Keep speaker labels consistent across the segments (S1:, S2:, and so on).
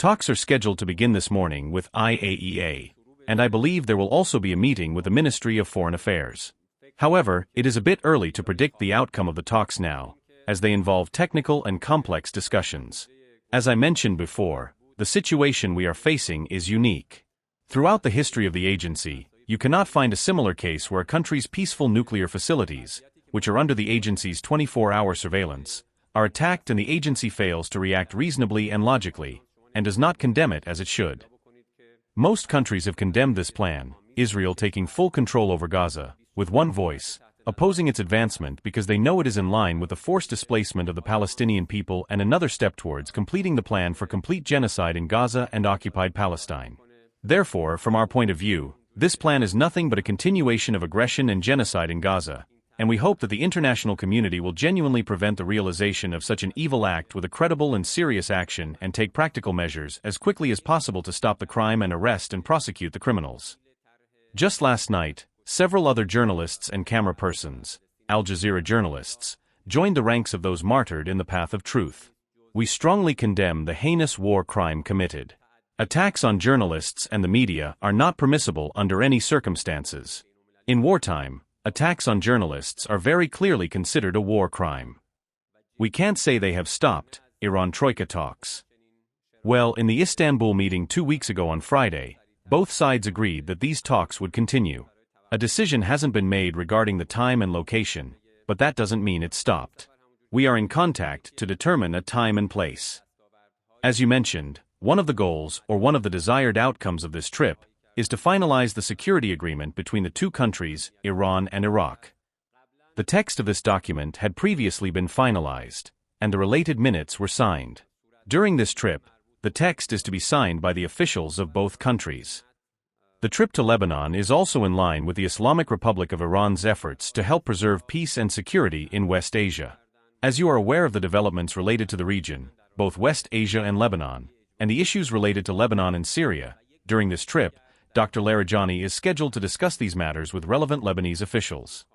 S1: Talks are scheduled to begin this morning with IAEA, and I believe there will also be a meeting with the Ministry of Foreign Affairs. However, it is a bit early to predict the outcome of the talks now, as they involve technical and complex discussions. As I mentioned before, the situation we are facing is unique. Throughout the history of the agency, you cannot find a similar case where a country's peaceful nuclear facilities, which are under the agency's 24-hour surveillance, are attacked and the agency fails to react reasonably and logically, and does not condemn it as it should. Most countries have condemned this plan, Israel taking full control over Gaza, with one voice, opposing its advancement because they know it is in line with the forced displacement of the Palestinian people and another step towards completing the plan for complete genocide in Gaza and occupied Palestine. Therefore, from our point of view, this plan is nothing but a continuation of aggression and genocide in Gaza, and we hope that the international community will genuinely prevent the realization of such an evil act with a credible and serious action and take practical measures as quickly as possible to stop the crime and arrest and prosecute the criminals. Just last night, several other journalists and camera persons, Al Jazeera journalists, joined the ranks of those martyred in the path of truth. We strongly condemn the heinous war crime committed. Attacks on journalists and the media are not permissible under any circumstances. In wartime, attacks on journalists are very clearly considered a war crime. We can't say they have stopped Iran Troika talks. Well, in the Istanbul meeting 2 weeks ago on Friday, both sides agreed that these talks would continue. A decision hasn't been made regarding the time and location, but that doesn't mean it's stopped. We are in contact to determine a time and place. As you mentioned, one of the goals or one of the desired outcomes of this trip is to finalize the security agreement between the two countries, Iran and Iraq. The text of this document had previously been finalized, and the related minutes were signed. During this trip, the text is to be signed by the officials of both countries. The trip to Lebanon is also in line with the Islamic Republic of Iran's efforts to help preserve peace and security in West Asia. As you are aware of the developments related to the region, both West Asia and Lebanon, and the issues related to Lebanon and Syria, during this trip, Dr. Larijani is scheduled to discuss these matters with relevant Lebanese officials.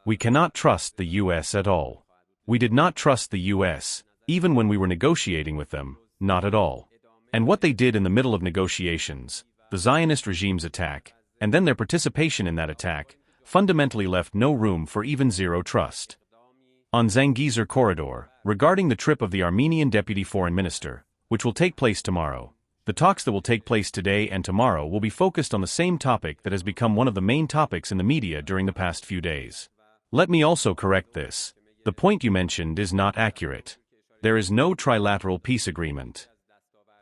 S1: We cannot trust the U.S. at all. We did not trust the U.S., even when we were negotiating with them, not at all. And what they did in the middle of negotiations, the Zionist regime's attack, and then their participation in that attack, fundamentally left no room for even zero trust. On Zangezur Corridor, regarding the trip of the Armenian Deputy Foreign Minister, which will take place tomorrow, the talks that will take place today and tomorrow will be focused on the same topic that has become one of the main topics in the media during the past few days. Let me also correct this. The point you mentioned is not accurate. There is no trilateral peace agreement.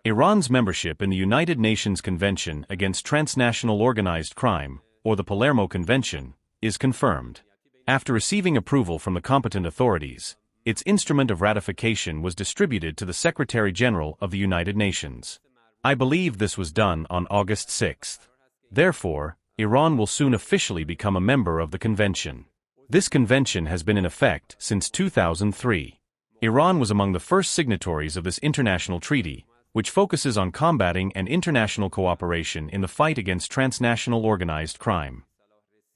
S1: Iran's membership in the United Nations Convention Against Transnational Organized Crime, or the Palermo Convention, is confirmed. After receiving approval from the competent authorities, its instrument of ratification was distributed to the Secretary General of the United Nations. I believe this was done on August 6th. Therefore, Iran will soon officially become a member of the convention. This convention has been in effect since 2003. Iran was among the first signatories of this international treaty, which focuses on combating and international cooperation in the fight against transnational organized crime.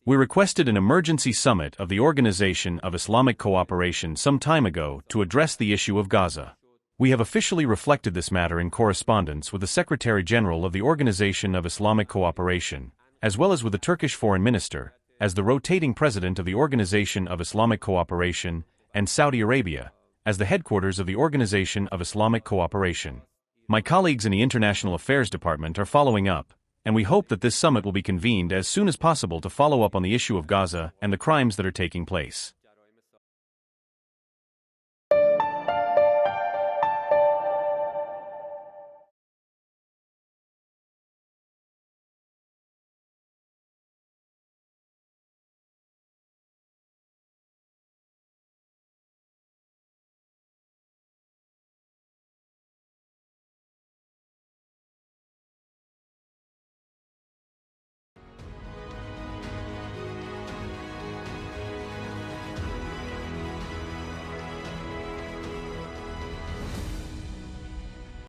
S1: We requested an emergency summit of the Organization of Islamic Cooperation some time ago to address the issue of Gaza. We have officially reflected this matter in correspondence with the Secretary General of the Organization of Islamic Cooperation, as well as with the Turkish Foreign Minister, as the rotating president of the Organization of Islamic Cooperation, and Saudi Arabia, as the headquarters of the Organization of Islamic Cooperation. My colleagues in the International Affairs Department are following up, and we hope that this summit will be convened as soon as possible to follow up on the issue of Gaza and the crimes that are taking place.